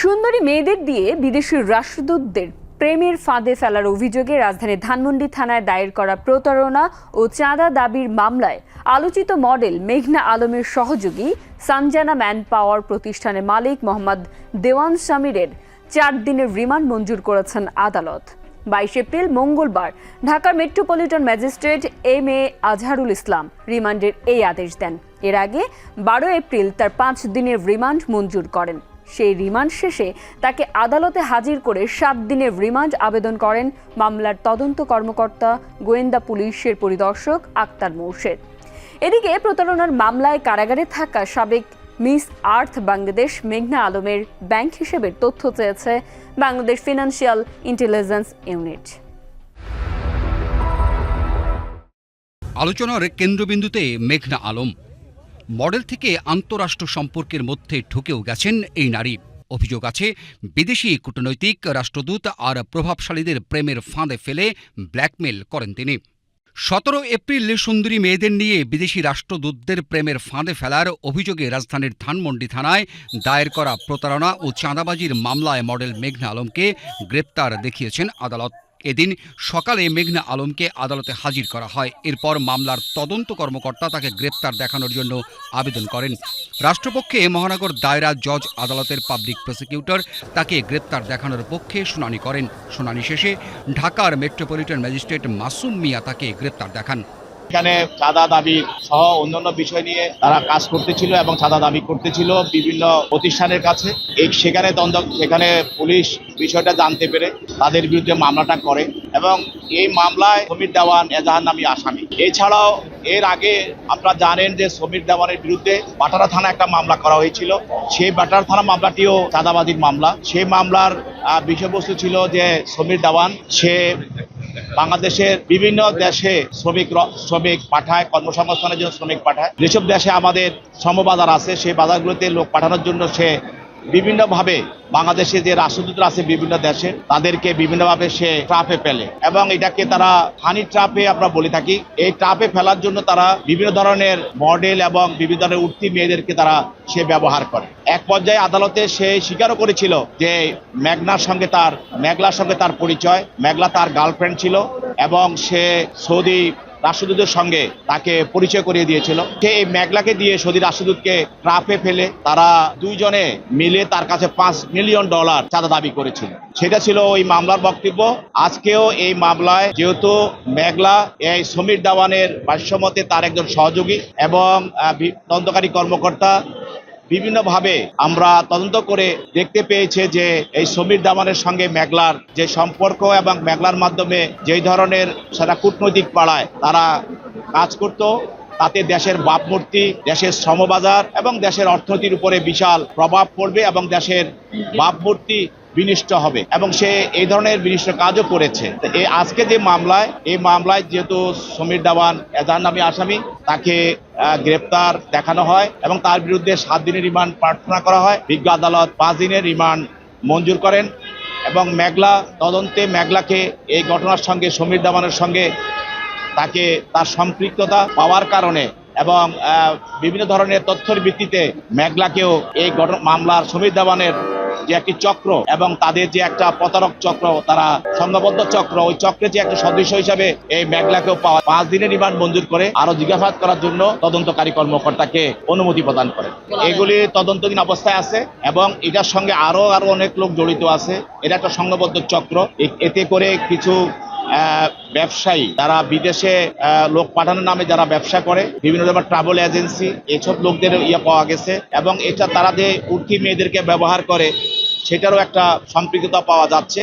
সুন্দরী মেয়েদের দিয়ে বিদেশি রাষ্ট্রদূতদের প্রেমের ফাঁদে ফেলার অভিযোগে রাজধানীর ধানমন্ডি থানায় দায়ের করা প্রতারণা ও চাঁদা দাবির মামলায় আলোচিত মডেল মেঘনা আলমের সহযোগী সানজানা ম্যান পাওয়ার প্রতিষ্ঠানের মালিক মোহাম্মদ দেওয়ান সামিরের 4 দিনের রিমান্ড মঞ্জুর করেছেন আদালত। 22 এপ্রিল মঙ্গলবার ঢাকার metropolitan magistrate M A. Azharul Islam রিমান্ডের এই আদেশ দেন। এর আগে 12 এপ্রিল তার 5 দিনের রিমান্ড মঞ্জুর করেন। সেই রিমান্ড শেষে তাকে আদালতে হাজির করে 7 দিনের রিমান্ড আবেদন করেন মামলার তদন্ত কর্মকর্তা গোয়েন্দা পুলিশের পরিদর্শক আক্তার মোর্শেদ। এদিকে প্রতারণার মামলায় কারাগারে থাকা সাবেক মিস আর্থ বাংলাদেশ মেঘনা আলমের ব্যাংক হিসেবের তথ্য চেয়েছে বাংলাদেশ ফিনান্সিয়াল ইন্টেলিজেন্স ইউনিট। আলোচনার কেন্দ্রবিন্দুতে মেঘনা আলম। মডেল থেকে আন্তঃরাষ্ট্র সম্পর্কের মধ্যে ঢুকেও গেছেন এই নারী। অভিযোগ আছে বিদেশি কূটনৈতিক, রাষ্ট্রদূত আর প্রভাবশালীদের প্রেমের ফাঁদে ফেলে ব্ল্যাকমেল করেন তিনি। 17 এপ্রিল সুন্দরী মেয়েদের নিয়ে বিদেশি রাষ্ট্রদূতদের প্রেমের ফাঁদে ফেলার অভিযোগে রাজধানীর ধানমন্ডি থানায় দায়ের করা প্রতারণা ও চাঁদাবাজির মামলায় মডেল মেঘনা আলমকে গ্রেপ্তার দেখিয়েছেন আদালত। এদিন সকালে মেঘনা আলমকে আদালতে হাজির করা হয়। এরপর মামলার তদন্ত কর্মকর্তা তাকে গ্রেপ্তার দেখানোর জন্য আবেদন করেন। রাষ্ট্রপক্ষে মহানগর দায়রা জজ আদালতের পাবলিক প্রসিকিউটর তাকে গ্রেপ্তার দেখানোর পক্ষে শুনানি করেন। শুনানি শেষে ঢাকার মেট্রোপলিটন ম্যাজিস্ট্রেট মাসুম মিয়া তাকে গ্রেপ্তার দেখান। এখানে চাঁদা দাবি সহ অন্যান্য বিষয় নিয়ে তারা কাজ করতেছিল এবং চাঁদা দাবি করতেছিল বিভিন্ন প্রতিষ্ঠানের কাছে। সেখানে পুলিশ বিষয়টা জানতে পেরে তাদের বিরুদ্ধে মামলাটা করে এবং এই মামলায় সমীর দেওয়ান এজাহার নামী আসামি। এছাড়াও এর আগে আপনারা জানেন যে সমীর দেওয়ানের বিরুদ্ধে বাটারা থানা একটা মামলা করা হয়েছিল। সেই বাটারা থানা মামলাটিও চাঁদাবাজির মামলা। সেই মামলার বিষয়বস্তু ছিল যে সমীর দেওয়ান সে বাংলাদেশের বিভিন্ন দেশে শ্রমিক পাঠায়, কর্মসংস্থানের জন্য শ্রমিক পাঠায়। যেসব দেশে আমাদের শ্রমবাজার আছে সেই বাজারগুলোতে লোক পাঠানোর জন্য সে বিভিন্নভাবে বাংলাদেশে যে রাষ্ট্রদূতরা আছে বিভিন্ন দেশে তাদেরকে বিভিন্নভাবে সে ট্রাপে ফেলে এবং এটাকে তারা হানি ট্রাপে আমরা বলে থাকি। এই ট্রাপে ফেলার জন্য তারা বিভিন্ন ধরনের মডেল এবং বিভিন্ন ধরনের উঠতি মেয়েদেরকে সে ব্যবহার করে। এক পর্যায়ে আদালতে সে স্বীকারও করেছিল যে মেঘলার সঙ্গে তার পরিচয়। মেঘলা তার গার্লফ্রেন্ড ছিল এবং সে সৌদি রাষ্ট্রদূতের সঙ্গে তাকে পরিচয় করিয়ে দিয়েছিল। সে এই মেঘলাকে দিয়ে সৌদি রাষ্ট্রদূতকে ট্রাপে ফেলে তারা দুইজনে মিলে তার কাছে $5 মিলিয়ন চাঁদা দাবি করেছিল। সেটা ছিল ওই মামলার বক্তব্য। আজকেও এই মামলায় যেহেতু মেঘলা এই সমীর দেওয়ানের ভাষ্যমতে তার একজন সহযোগী এবং তদন্তকারী কর্মকর্তা বিভিন্নভাবে আমরা তদন্ত করে দেখতে পেয়েছে যে এই সমীর দেওয়ানের সঙ্গে মেঘলার যে সম্পর্ক এবং মেঘলার মাধ্যমে যেই ধরনের সারা কূটনৈতিক পাড়ায় তারা কাজ করত তাতে দেশের ভাবমূর্তি, দেশের শ্রমবাজার এবং দেশের অর্থনীতির উপরে বিশাল প্রভাব পড়বে এবং দেশের ভাবমূর্তি বিনষ্ট হবে এবং সে এই ধরনের বিনষ্ট কাজও করেছে। আজকে যে এই মামলায় যেহেতু সমীর দেওয়ান এজাহার নামী আসামি, তাকে গ্রেপ্তার দেখানো হয় এবং তার বিরুদ্ধে 7 দিনের রিমান্ড প্রার্থনা করা হয়। বিজ্ঞ আদালত 5 দিনের রিমান্ড মঞ্জুর করেন এবং মেঘলাকে এই ঘটনার সঙ্গে সমীর দেওয়ানের সঙ্গে তাকে তার সম্পৃক্ততা পাওয়ার কারণে এবং বিভিন্ন ধরনের তথ্যের ভিত্তিতে মেঘলাকেও এই মামলার সমীর দেওয়ানের যে একটি চক্র এবং তাদের যে একটা প্রতারক চক্র, তারা সংঘবদ্ধ চক্র, ওই চক্রের যে একটা সদস্য হিসাবে এই মেঘলাকেও পাওয়া 5 দিনের রিমান্ড মঞ্জুর করে আরো জিজ্ঞাসাবাদ করার জন্য তদন্তকারী কর্মকর্তাকে অনুমতি প্রদান করে। এগুলি তদন্তাধীন অবস্থায় আছে এবং এটার সঙ্গে আরো অনেক লোক জড়িত আছে। এটা একটা সংঘবদ্ধ চক্র। এতে করে কিছু ব্যবসায়ী তারা বিদেশে লোক পাঠানোর নামে যারা ব্যবসা করে, বিভিন্ন ধরনের ট্রাভেল এজেন্সি, এসব লোকদের পাওয়া গেছে এবং এটা তারা যে উঠতি মেয়েদেরকে ব্যবহার করে সেটারও একটা সম্পৃক্ততা পাওয়া যাচ্ছে।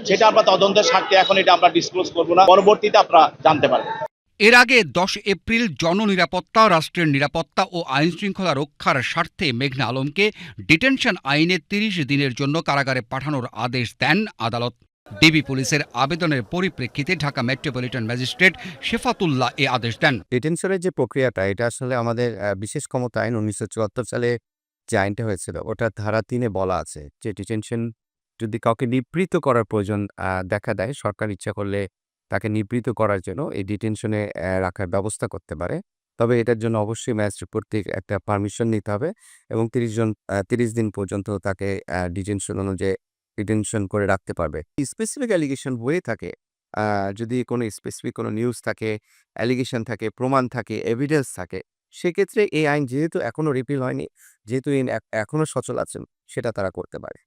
সেটা আমরা তদন্তের স্বার্থে এখন এটা আমরা ডিসক্লোজ করবো না, পরবর্তীতে আপনারা জানতে পারবেন। এর আগে 10 এপ্রিল জননিরাপত্তা, রাষ্ট্রের নিরাপত্তা ও আইন শৃঙ্খলা রক্ষার স্বার্থে মেঘনা আলমকে ডিটেনশন আইনে 30 দিনের জন্য কারাগারে পাঠানোর আদেশ দেন আদালত। ডিবি পুলিশের আবেদনের পরিপ্রেক্ষিতে ঢাকা মেট্রোপলিটন ম্যাজিস্ট্রেট শেফাতুল্লাহ এ আদেশ দেন। ডিটেনশনের যে প্রক্রিয়াটা, এটা আসলে আমাদের বিশেষ ক্ষমতা আইন 1974 সালে যে আইনটা হয়েছিল ওটার ধারা 3-এ বলা আছে যে ডিটেনশন যদি কাউকে নিবৃত্ত করার প্রয়োজন দেখা দেয়, সরকার ইচ্ছা করলে তাকে নিবৃত্ত করার জন্য এই ডিটেনশনে রাখার ব্যবস্থা করতে পারে। তবে এটার জন্য অবশ্যই ম্যাজিস্ট্রেট কর্তৃক একটা পারমিশন নিতে হবে এবং 30 দিন পর্যন্ত তাকে ডিটেনশন অনুযায়ী ডিটেনশন করে রাখতে পারবে। স্পেসিফিক অ্যালিগেশন হয়ে থাকে, যদি কোনো স্পেসিফিক কোনো নিউজ থাকে, অ্যালিগেশন থাকে, প্রমাণ থাকে, এভিডেন্স থাকে, সেক্ষেত্রে এই আইন যেহেতু এখনো রিপিল হয়নি, যেহেতু এখনো সচল আছেন, সেটা তারা করতে পারে।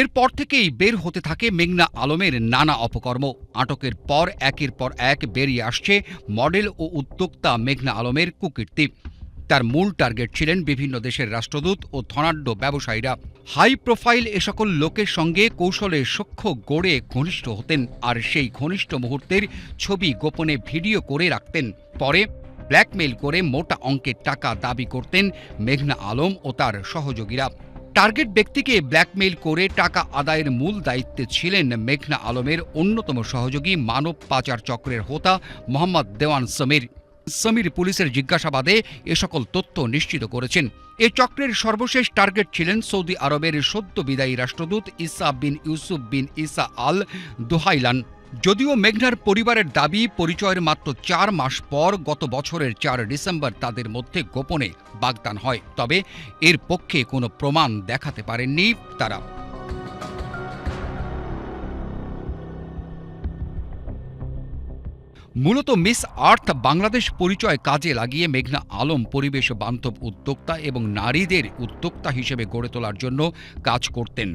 এরপর থেকেই বের হতে থাকে মেঘনা আলমের নানা অপকর্ম। আটকের পর একের পর এক বেরিয়ে আসছে মডেল ও উদ্যোক্তা মেঘনা আলমের কুকীর্তি। তার মূল টার্গেট ছিলেন বিভিন্ন দেশের রাষ্ট্রদূত ও ধনাঢ্য ব্যবসায়ীরা। হাই প্রোফাইল এ সকল লোকের সঙ্গে কৌশলে সখ্য গড়ে ঘনিষ্ঠ হতেন আর সেই ঘনিষ্ঠ মুহূর্তের ছবি গোপনে ভিডিও করে রাখতেন। পরে ব্ল্যাকমেইল করে মোটা অঙ্কের টাকা দাবি করতেন মেঘনা আলম ও তার সহযোগীরা। টার্গেট ব্যক্তিকে ব্ল্যাকমেইল করে টাকা আদায়ের মূল দায়িত্বে ছিলেন মেঘনা আলমের অন্যতম সহযোগী মানব পাচার চক্রের হোতা মোহাম্মদ দেওয়ান সমীর। সমীর পুলিশের জিজ্ঞাসাবাদে এ সকল তথ্য নিশ্চিত করেছেন। এ চক্রের সর্বশেষ টার্গেট ছিলেন সৌদি আরবের সদ্য বিদায়ী রাষ্ট্রদূত ইসা বিন ইউসুফ বিন ইসা আল দুহাইলান। যদিও মেঘনার পরিবারের দাবি, পরিচয়ের মাত্র 4 মাস পর গত বছরের 4 ডিসেম্বর তাদের মধ্যে গোপনে বাগদান হয়, তবে এর পক্ষে কোনো প্রমাণ দেখাতে পারেননি তারা। মূলত মিস আর্থ বাংলাদেশ পরিচয় কাজে লাগিয়ে মেঘনা আলম পরিবেশ বান্ধব উদ্যোক্তা এবং নারীদের উদ্যোক্তা হিসেবে গড়ে তোলার জন্য কাজ করতেন।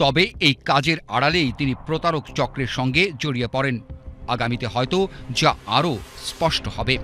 তবে এই কাজের আড়ালেই তিনি প্রতারক চক্রের সঙ্গে জড়িয়ে পড়েন। আগামীতে হয়তো যা আরও স্পষ্ট হবে।